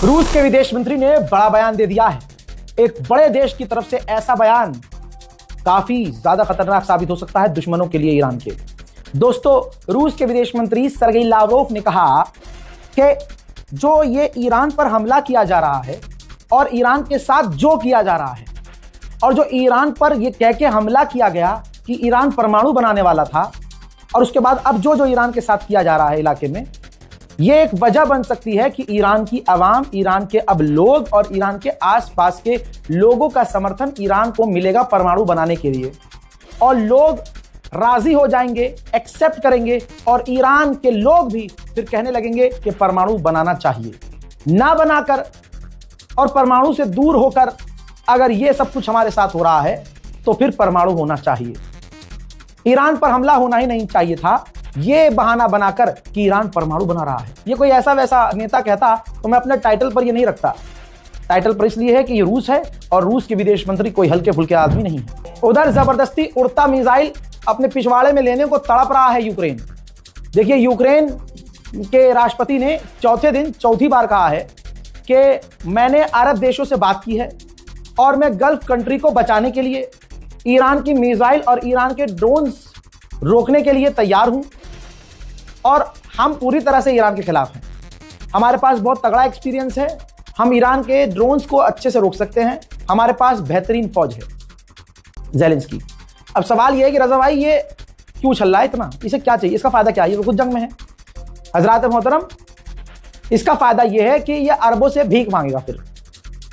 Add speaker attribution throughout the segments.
Speaker 1: रूस के विदेश मंत्री ने बड़ा बयान दे दिया है। एक बड़े देश की तरफ से ऐसा बयान काफी ज्यादा खतरनाक साबित हो सकता है दुश्मनों के लिए ईरान के। दोस्तों, रूस के विदेश मंत्री सर्गेई लावरोव ने कहा कि जो ये ईरान पर हमला किया जा रहा है और ईरान के साथ जो किया जा रहा है और जो ईरान पर ये कह के हमला किया गया कि ईरान परमाणु बनाने वाला था और उसके बाद अब जो ईरान के साथ किया जा रहा है इलाके में, ये एक वजह बन सकती है कि ईरान की आवाम, ईरान के अब लोग और ईरान के आसपास के लोगों का समर्थन ईरान को मिलेगा परमाणु बनाने के लिए और लोग राजी हो जाएंगे, एक्सेप्ट करेंगे और ईरान के लोग भी फिर कहने लगेंगे कि परमाणु बनाना चाहिए। ना बनाकर और परमाणु से दूर होकर अगर ये सब कुछ हमारे साथ हो रहा है तो फिर परमाणु होना चाहिए। ईरान पर हमला होना ही नहीं चाहिए था, ये बहाना बनाकर कि ईरान परमाणु बना रहा है। ये कोई ऐसा वैसा नेता कहता तो मैं अपने टाइटल पर ये नहीं रखता। टाइटल पर इसलिए है कि ये रूस है और रूस के विदेश मंत्री कोई हल्के फुल्के आदमी नहीं है। उधर जबरदस्ती उड़ता मिसाइल अपने पिछवाड़े में लेने को तड़प रहा है यूक्रेन। देखिए, यूक्रेन के राष्ट्रपति ने चौथे दिन चौथी बार कहा है कि मैंने अरब देशों से बात की है और मैं गल्फ कंट्री को बचाने के लिए ईरान की मिसाइल और ईरान के ड्रोन्स रोकने के लिए तैयार हूं और हम पूरी तरह से ईरान के खिलाफ हैं। हमारे पास बहुत तगड़ा एक्सपीरियंस है, हम ईरान के ड्रोन्स को अच्छे से रोक सकते हैं, हमारे पास बेहतरीन फौज है। ज़ेलेंस्की। अब सवाल यह है कि रज़ा भाई ये क्यों चल रहा है इतना, इसे क्या चाहिए, इसका फायदा क्या है, ये खुद जंग में है। हजरात मोहतरम, इसका फायदा यह है कि ये अरबों से भीख मांगेगा फिर,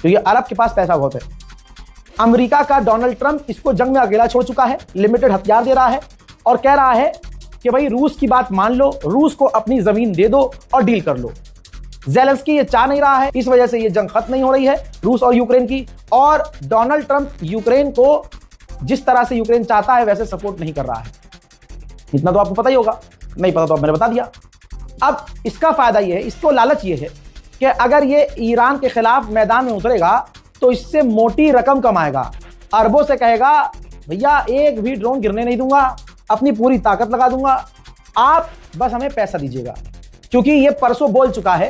Speaker 1: क्योंकि अरब के पास पैसा बहुत है। अमेरिका का डोनाल्ड ट्रंप इसको जंग में अकेला छोड़ चुका है, लिमिटेड हथियार दे रहा है और कह रहा है कि भाई रूस की बात मान लो, रूस को अपनी जमीन दे दो और डील कर लो। ज़ेलेंस्की ये चाह नहीं रहा है, इस वजह से ये जंग खत्म नहीं हो रही है रूस और यूक्रेन की। और डोनाल्ड ट्रंप यूक्रेन को जिस तरह से यूक्रेन चाहता है वैसे सपोर्ट नहीं कर रहा है। इतना तो आपको पता ही होगा, नहीं पता तो अब मैंने बता दिया। अब इसका फायदा ये है, इसको लालच ये है कि अगर ये ईरान के खिलाफ मैदान में उतरेगा तो इससे मोटी रकम कमाएगा। अरबों से कहेगा भैया एक भी ड्रोन गिरने नहीं दूंगा, अपनी पूरी ताकत लगा दूंगा, आप बस हमें पैसा दीजिएगा। क्योंकि ये परसों बोल चुका है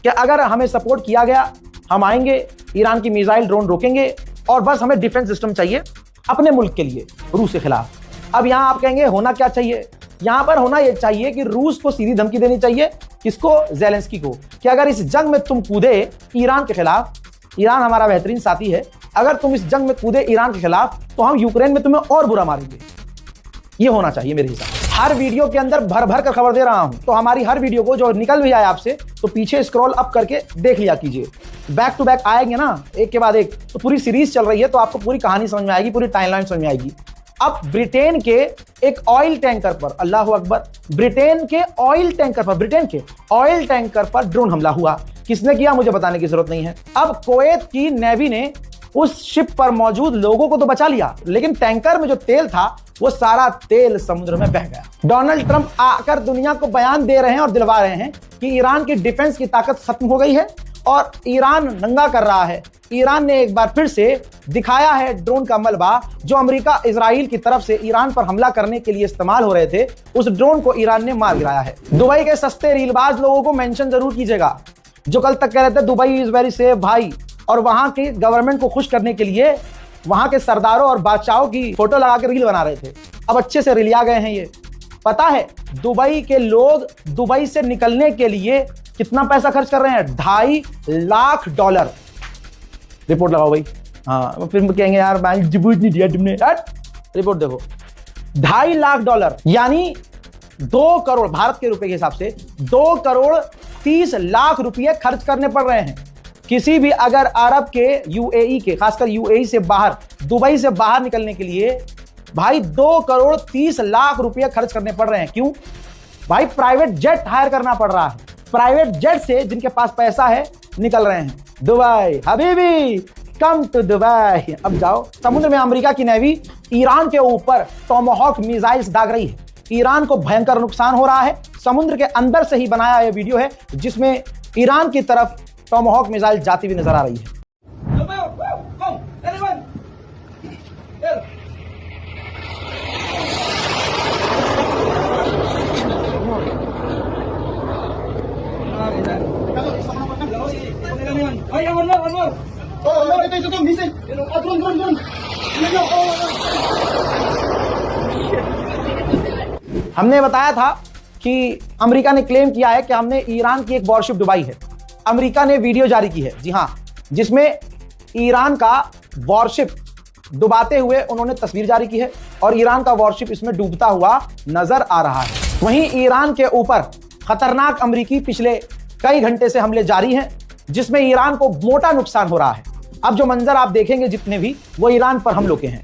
Speaker 1: कि अगर हमें सपोर्ट किया गया हम आएंगे, ईरान की मिसाइल ड्रोन रोकेंगे और बस हमें डिफेंस सिस्टम चाहिए अपने मुल्क के लिए रूस के खिलाफ। अब यहां आप कहेंगे होना क्या चाहिए, यहां पर होना यह चाहिए कि रूस को सीधी धमकी देनी चाहिए, किसको, ज़ेलेंस्की को, कि अगर इस जंग में तुम कूदे ईरान के खिलाफ, ईरान हमारा बेहतरीन साथी है, अगर तुम इस जंग में कूदे ईरान के खिलाफ तो हम यूक्रेन में तुम्हें और बुरा मारेंगे। ये होना चाहिए मेरे हिसाब से। हर वीडियो के अंदर भर भर कर खबर दे रहा हूं, तो हमारी हर वीडियो को जो निकल भी जाए आपसे तो पीछे स्क्रॉल अप करके देख लिया कीजिए। बैक टू बैक आएंगे ना, एक के बाद एक, तो पूरी सीरीज चल रही है तो आपको पूरी कहानी समझ में आएगी, पूरी टाइमलाइन समझ में आएगी। अब ब्रिटेन के एक ऑयल टैंकर पर, अल्लाह अकबर, ब्रिटेन के ऑयल टैंकर पर ड्रोन हमला हुआ। किसने किया मुझे बताने की जरूरत नहीं है। अब कुवैत की नेवी ने उस शिप पर मौजूद लोगों को तो बचा लिया, लेकिन टैंकर में जो तेल था वो सारा तेल समुद्र में बह गया। डोनाल्ड ट्रंप आकर दुनिया को बयान दे रहे हैं और दिलवा रहे हैं कि ईरान की डिफेंस की ताकत खत्म हो गई है और ईरान नंगा कर रहा है। ईरान ने एक बार फिर से दिखाया है ड्रोन का मलबा जो अमेरिका इजराइल की तरफ से ईरान पर हमला करने के लिए इस्तेमाल हो रहे थे, उस ड्रोन को ईरान ने मार गिराया है। दुबई के सस्ते रीलबाज लोगों को मेंशन जरूर कीजिएगा, जो कल तक कह रहे थे दुबई इज वेरी सेफ भाई, और वहां की गवर्नमेंट को खुश करने के लिए वहां के सरदारों और बादशाहों की फोटो लगा के रील बना रहे थे। अब अच्छे से रिलिया गए हैं। ये पता है दुबई के लोग दुबई से निकलने के लिए कितना पैसा खर्च कर रहे हैं, $2.5 लाख। रिपोर्ट लगाओ भाई। हाँ, फिर कहेंगे यार बैंक डिबूट नहीं दिया तुमने। रिपोर्ट देखो, $2.5 लाख यानी 2 करोड़ भारत के रुपए के हिसाब से 2 करोड़ 30 लाख रुपए खर्च करने पड़ रहे हैं। किसी भी अगर अरब के, यूएई के, खासकर यूएई से बाहर, दुबई से बाहर निकलने के लिए भाई 2 करोड़ 30 लाख रुपए खर्च करने पड़ रहे हैं। क्यों भाई? प्राइवेट जेट हायर करना पड़ रहा है। प्राइवेट जेट से जिनके पास पैसा है निकल रहे हैं। दुबई हबीबी, कम टू दुबई। अब जाओ। समुद्र में अमेरिका की नेवी ईरान के ऊपर टोमाहॉक मिसाइल्स दाग रही है। ईरान को भयंकर नुकसान हो रहा है। समुद्र के अंदर से ही बनाया यह वीडियो है जिसमें ईरान की तरफ टोमाहॉक मिसाइल जाती हुई नजर आ रही है। हमने बताया था कि अमेरिका ने क्लेम किया है कि हमने ईरान की एक वॉरशिप डुबाई है। अमेरिका ने वीडियो जारी की है, जी हां, जिसमें ईरान का वॉरशिप डुबाते हुए उन्होंने तस्वीर जारी की है और ईरान का वॉरशिप इसमें डूबता हुआ नजर आ रहा है। वहीं ईरान के ऊपर खतरनाक अमेरिकी पिछले कई घंटे से हमले जारी हैं, जिसमें ईरान को मोटा नुकसान हो रहा है। अब जो मंजर आप देखेंगे जितने भी, वो ईरान पर हमलों के हैं।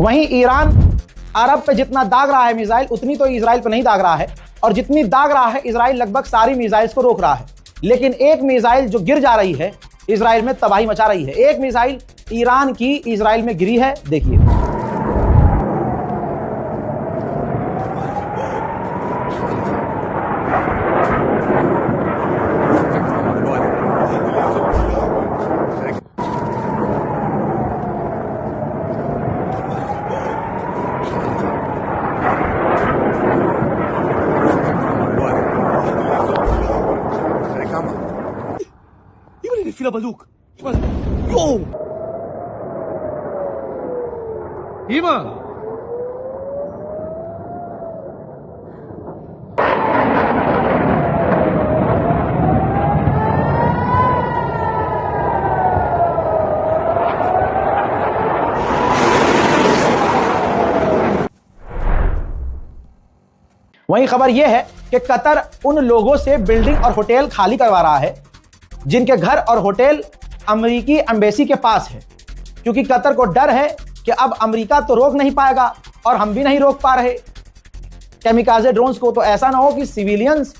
Speaker 1: वहीं ईरान अरब पे जितना दाग रहा है मिसाइल, उतनी तो इजराइल पे नहीं दाग रहा है, और जितनी दाग रहा है इजराइल लगभग सारी मिसाइल्स को रोक रहा है। लेकिन एक मिसाइल जो गिर जा रही है इजराइल में तबाही मचा रही है। एक मिसाइल ईरान की इजराइल में गिरी है, देखिए।
Speaker 2: Fila Baluk. Yo! Ima!
Speaker 1: वहीं खबर यह है कि कतर उन लोगों से बिल्डिंग और होटल खाली करवा रहा है जिनके घर और होटल अमेरिकी एम्बेसी के पास है, क्योंकि कतर को डर है कि अब अमेरिका तो रोक नहीं पाएगा और हम भी नहीं रोक पा रहे कैमिकाजे ड्रोन्स को, तो ऐसा ना हो कि सिविलियंस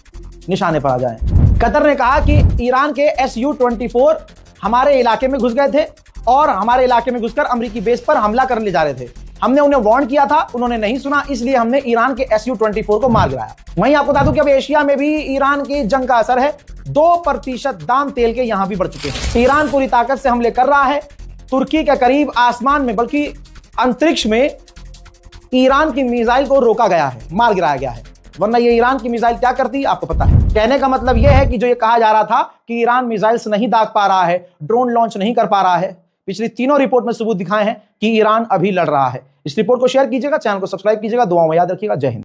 Speaker 1: निशाने पर आ जाएं। कतर ने कहा कि ईरान के Su-24 हमारे इलाके में घुस गए थे और हमारे इलाके में घुसकर अमेरिकी बेस पर हमला करने जा रहे थे। हमने उन्हें वार्न किया था, उन्होंने नहीं सुना, इसलिए हमने ईरान के Su-24 को मार गिराया। वहीं आपको बता दूं कि अब एशिया में भी ईरान की जंग का असर है। 2% दाम तेल के यहां भी बढ़ चुके हैं। ईरान पूरी ताकत से हमले कर रहा है। तुर्की के करीब आसमान में, बल्कि अंतरिक्ष में ईरान की मिसाइल को रोका गया है, मार गिराया गया है। वरना ये ईरान की मिसाइल क्या करती आपको पता है। कहने का मतलब यह है कि जो ये कहा जा रहा था कि ईरान मिसाइल्स नहीं दाग पा रहा है, ड्रोन लॉन्च नहीं कर पा रहा है, पिछली तीनों रिपोर्ट में सबूत दिखाए हैं कि ईरान अभी लड़ रहा है। इस रिपोर्ट को शेयर कीजिएगा, चैनल को सब्सक्राइब कीजिएगा, दुआओं में याद रखिएगा। जय हिंद।